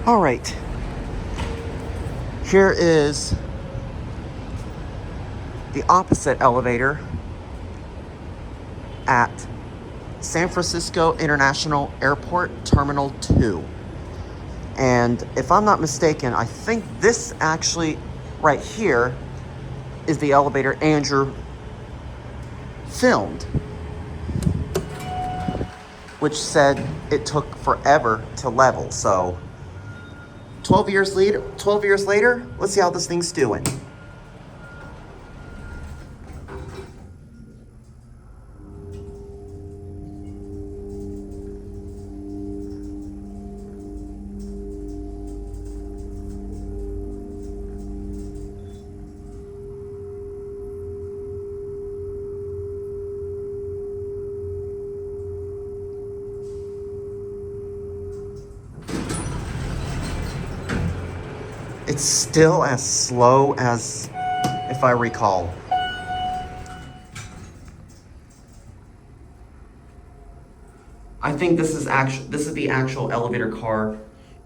All right. Here is the opposite elevator at San Francisco International Airport Terminal 2. And if I'm not mistaken, I think this actually right here is the elevator Andrew filmed, which said it took forever to level. So 12 years later, let's see how this thing's doing. It's still as slow as if I recall. I think this is the actual elevator car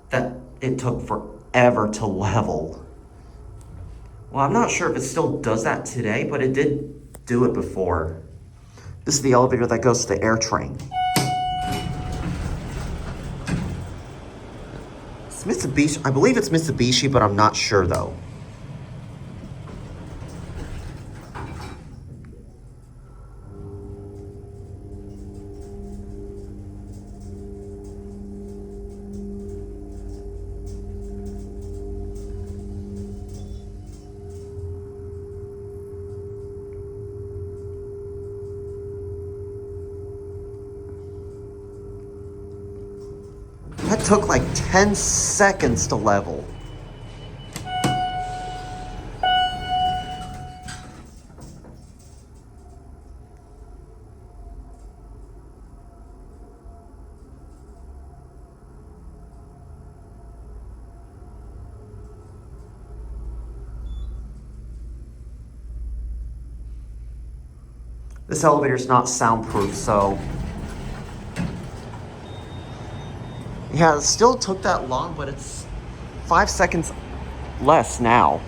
that it took forever to level. Well, I'm not sure if it still does that today, but it did do it before. This is the elevator that goes to the Airtrain. It's Mitsubishi. I believe it's Mitsubishi, but I'm not sure though. That took like 10 seconds to level. This elevator's not soundproof, so yeah, it still took that long, but it's 5 seconds less now.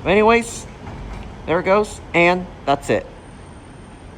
But anyways, there it goes, and that's it.